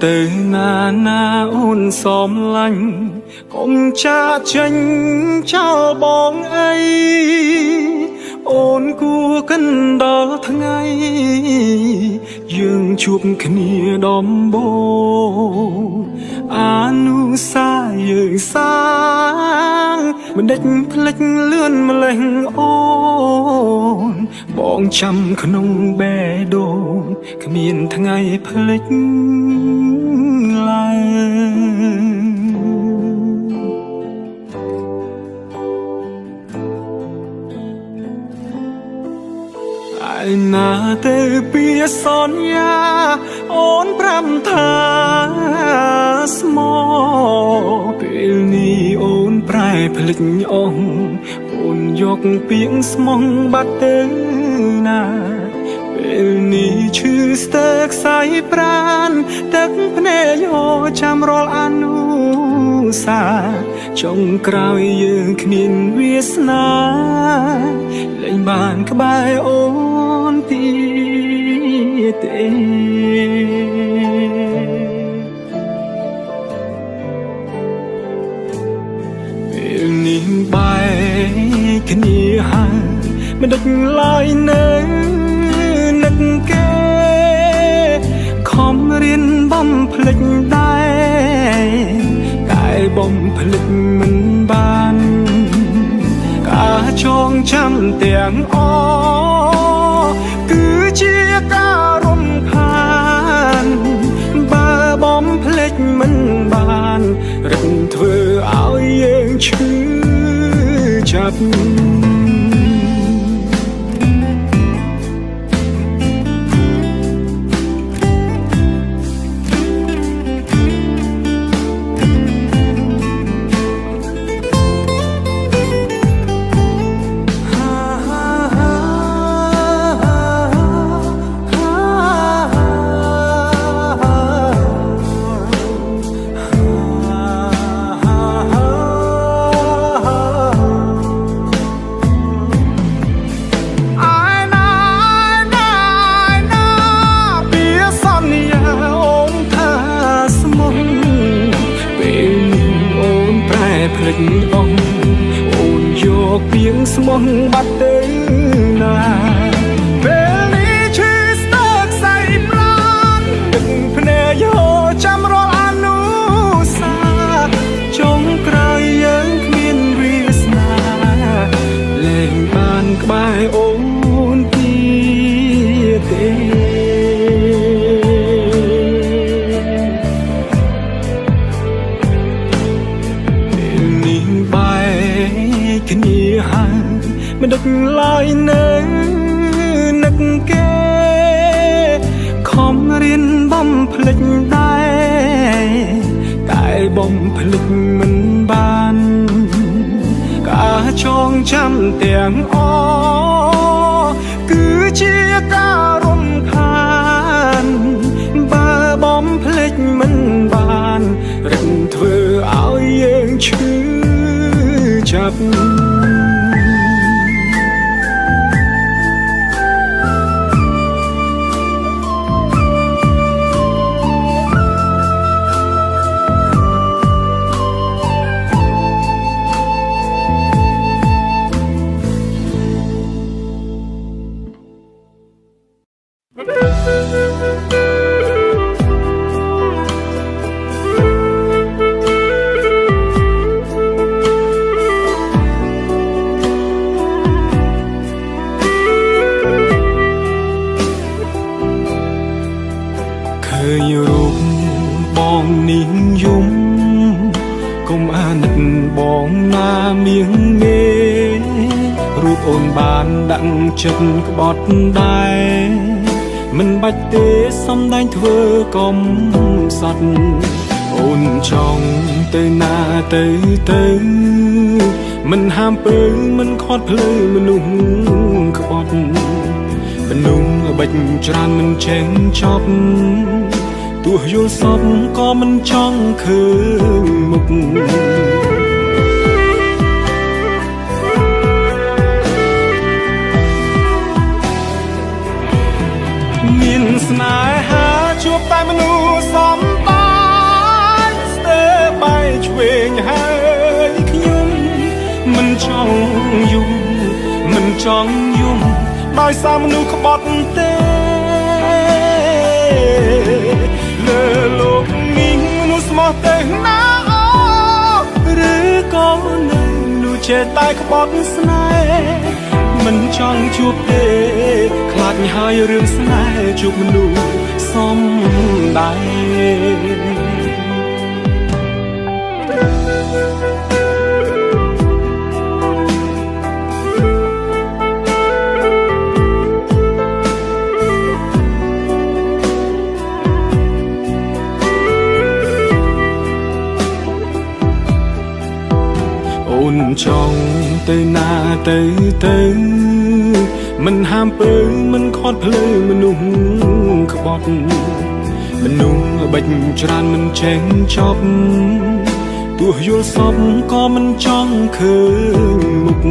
ទៅណាណាអូនសមឡាញ់កុំចាកចេញចោលបងអីអូនគួរកិនដល់ថ្ងៃយើងជួបគ្នាដំបូងអានុសាយើងសាងមិនដេចភ្លេចលឿនម្លេះអូនបងចាំក្នុងបេះដូងគ្មានថ្ងៃភ្លេចឡើយឯណាទៅពីសន្យាអូនប្រាំថាស្មោពេលនេះអូនប្រែភ្លេចអស់អូនយកពាក្យស្មោះបាត់ទៅណាពេលនេះឈឺស្ទើរខ្សែប្រាណទឹកភ្នែកហូរចាំរាល់អនុសាចុងក្រោយយើងគ្មានវាសនាលែងបានក្បែរអូនទៀតទេពេលនេះបែកគ្នាហើយមិនដឹកឡើយនៅនឹកគេខំរៀនបំភ្លេចដែរតែបំភ្លេចមិនបានការចងចាំទាំងអគឺជាការរំខានបើបំភ្លេចមិនបានរឹតធ្វើឲ្យយើងឈឺចាប់អូនយកពាក្យស្មោះបាត់ទៅណាពេលនេះឈឺស្ទើរខ្សែប្រាណទឹកភ្នែកហូរចាំរាល់អនុសាចុងក្រោយយើងគ្មានវាសនាលែងបានក្បែរអូនទៀតទេគ្នាហើយមិនដឹកឡើយនៅនឹកគេខំរៀនបំភ្លេចដែរតែបំភ្លេចមិនបានការចងចាំទាំងអគឺជាការរំខានបើបំភ្លេចមិនបានរឹតធ្វើឲ្យយើងឈឺចាប់រូបបងនេះយំកុំអាណិតបងណាមៀងមេរូបអូនបានដាក់ចិត្តក្បត់ដែរមិនបាច់ទេសំដែងធ្វើកំសត់អូនចង់ទៅណាទៅមិនហាមពើមិនខាត់ភ្លឺមនុស្សក្បត់មនុស្សបិចច្រើនមិនចេះចប់ទោះយល់សពក៏មិនចង់ឃើញមុខមានស្នេហាជួបតែមនុស្សសំតា ង់យំដោយសារមនុស្សក្បត់ទេលើលោកនេះមនុស្សស្មោះទេណាឬក៏នៅនោះចេះតែក្បត់ស្នេហ៍មិនចង់ជួបទេខ្លាចហើយរឿងស្នេហ៍ជួបមនុស្សសំដែរអូនចង់ទៅណាទៅមិនហាមពើមិនខត់ភ្លើមនុស្សក្បត់មនុស្សល្បិចច្រើនមិនចេះចប់ទោះយល់សពក៏មិនចង់ឃើញមុខ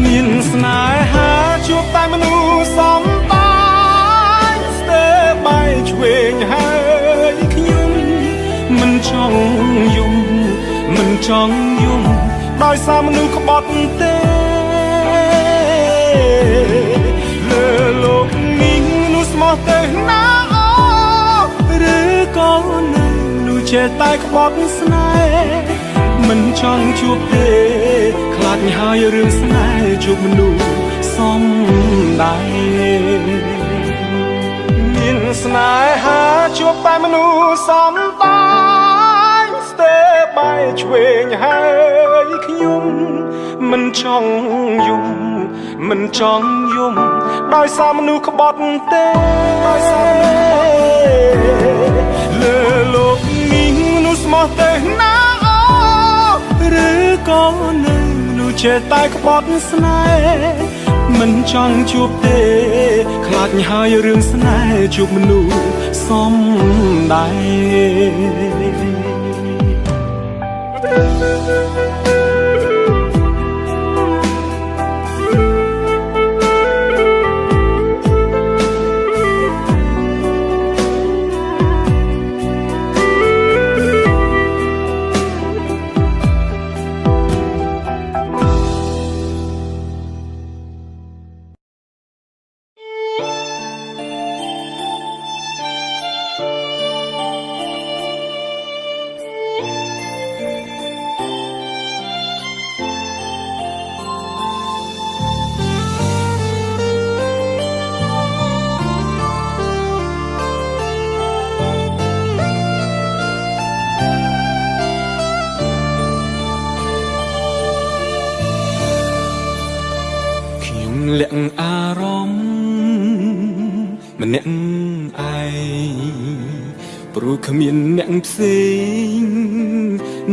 មានស្នេហាជួបតែមនុស្សសំបាយស្ទើរបាយឆ្វេងហើយខ្ញុំមិនចង់យំមិនចង់យំដោយសារមនុស្សក្បត់ទេលើលោកនេះមនុស្សស្មោះទេណាឬក៏នៅនោះចេះតែក្បត់ស្នេហ៍មិនចង់ជួបទេខ្លាចហើយរឿងស្នេហ៍ជួបមនុស្សសំដែរមានស្នេហាជួបតែមនុស្សសំដែរស្ទើរបាយឆ្វេងហើយខ្ញុំមិនចង់យំមិនចង់យំដោយសារមនុស្សក្បត់ទេដោយសារលើលោកនេះមនុស្សស្មោះទេណាឬក៏នៅនោះចេះតែក្បត់ស្នេហ៍មិនចង់ជួបទេខ្លាចហើយរឿងស្នេហ៍ជួបមនុស្សសំដែរលាក់អារម្មណ៍ម្នាក់ឯងព្រោះគ្មានអ្នកផ្សេង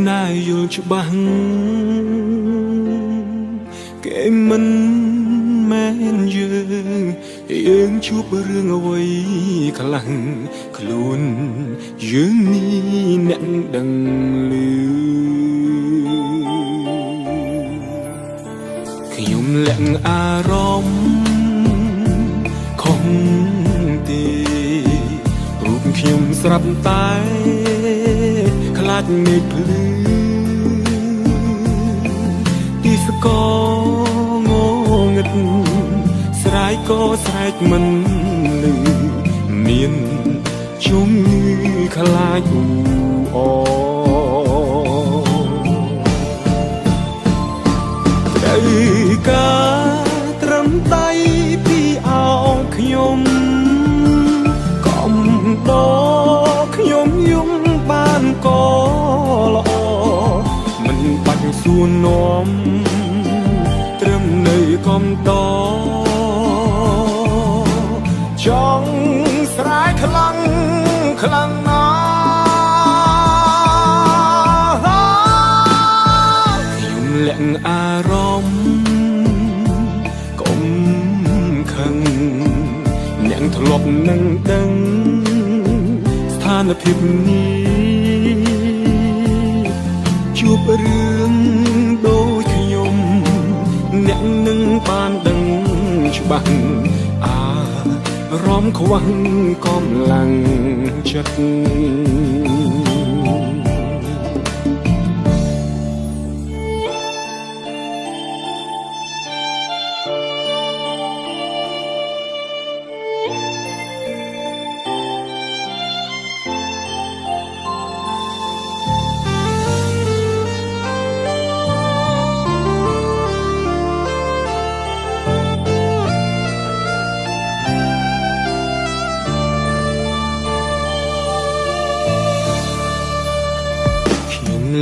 ណាយល់ច្បាស់គេមិនមែនយើងជួបរឿងអ្វីខ្លះខ្លួនយើងនេះអ្នកដឹងឮខ្ញុំលាក់អារម្មណ៍ខំទេរូបខ្ញុំស្រាប់តែខ្លាចមេឃភ្លឺទីស្គងងឹតស្រែកក៏ស្រែកមិនឮមានជំងឺខ្លាចអ៊ូអត្រូវការត្រឹមដៃពីអោខ្ញុំកំដរខ្ញុំយំបានក៏ល្អមិនបាច់សួរនាំត្រឹមនៅកំដរចង់ស្រែកខ្លាំងណាខ្ញុំលាក់អារម្មណ៍កុំខឹងអ្នកធ្លាប់នឹងដឹងស្ថានភាពនេះជួបរឿងដូចខ្ញុំអ្នកនឹងបានដឹងច្បាស់អារម្ម មខ្វាំងកំឡាំងចិត្ត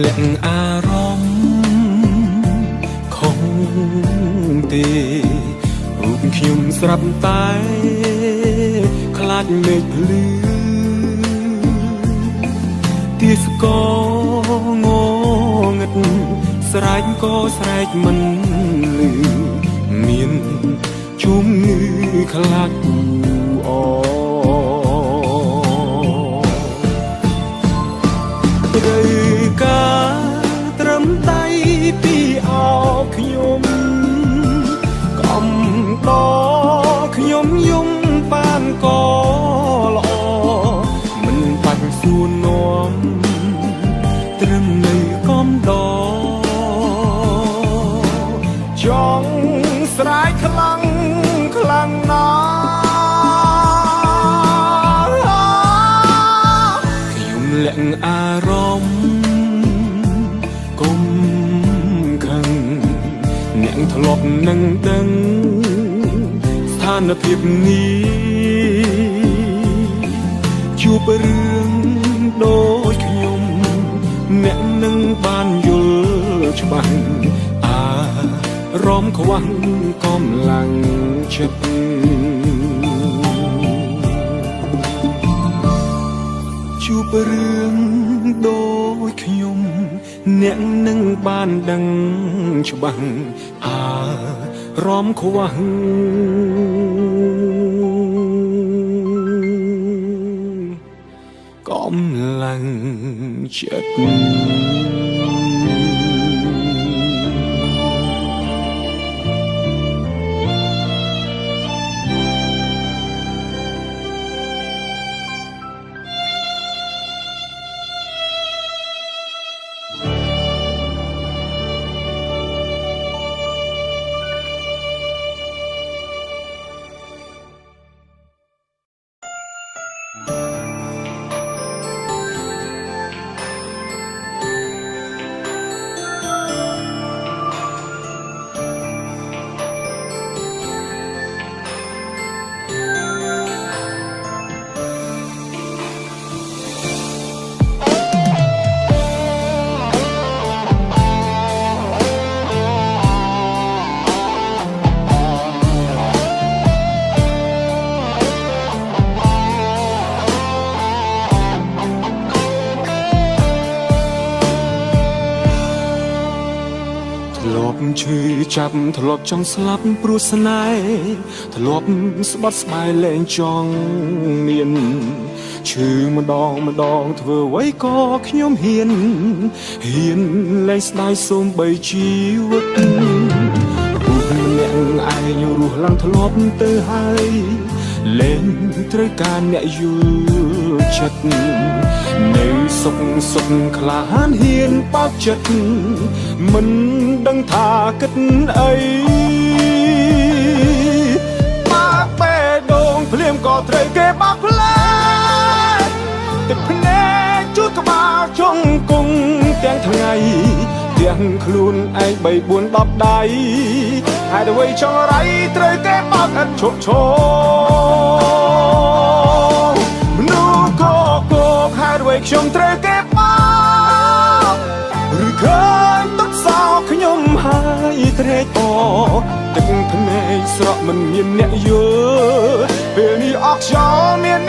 លាក់អារម្មណ៍ខំទេរូបខ្ញុំស្រាប់តែខ្លាចមេឃភ្លឺទាសកងងឹតស្រែកក៏ស្រែកមិនលឺមានជំងឺខ្លាចអត្រូវការត្រឹមដៃពីអោខ្ញុំកំដខ្ញុំយំបានកល្អមិនបាច់សួរនាំត្រឹមនៅកំដចង់ស្រែកខ្លាំងខ្លាំងណាស់ខ្ញុំលាក់អារម្មណ៍អ្នកធ្លាប់នឹងដឹងស្ថានភាពនេះជួបរឿងដូចខ្ញុំអ្នកនឹងបានយល់ច្បាស់អារម្មណ៍ខ្វាំងកំឡាំងចិត្តជួបរឿងដូចខ្ញុំអ្នកនឹងបានដឹងច្បាស់អារម្មណ៍ខ្វាំងកំឡាំងចិត្តឈឺចាប់ធ្លាប់ចង់ស្លាប់ព្រោះស្នេហ៍ធ្លាប់ស្បត់ស្បាយលែងចង់មានឈឺម្ដងធ្វើអ្វីក៏ខ្ញុំហ៊ានលែងស្ដាយសូមបីជីវិតរូបម្នាក់ឯងរស់ឡើងធ្លាប់ទៅហើយលែងត្រូវការអ្នកយល់ចិត្តនៅសុខក្លាហានហ៊ានបើកចិត្តមិនដឹងថាគិតអីបាក់បេះដូងភ្លាមក៏ត្រូវគេបាក់ផ្លែទឹកភ្នែកជួតក្បាលជង្គង់ទាំងថ្ងៃទាំងខ្លួនឯង3 4 10ដៃហេតុអ្វីចង់រៃត្រូវគេបាក់ឥតឈប់ឈរមនុស្សក៏គោកហេតុអ្វីខ្ញុំត្រូវគេបាក់ឬឃើញទឹកសោកខ្ញុំហើយត្រេកអរទឹកភ្នែកស្រក់មិនមានអ្នកយល់ពេលនេះអស់ខ្យល់មាន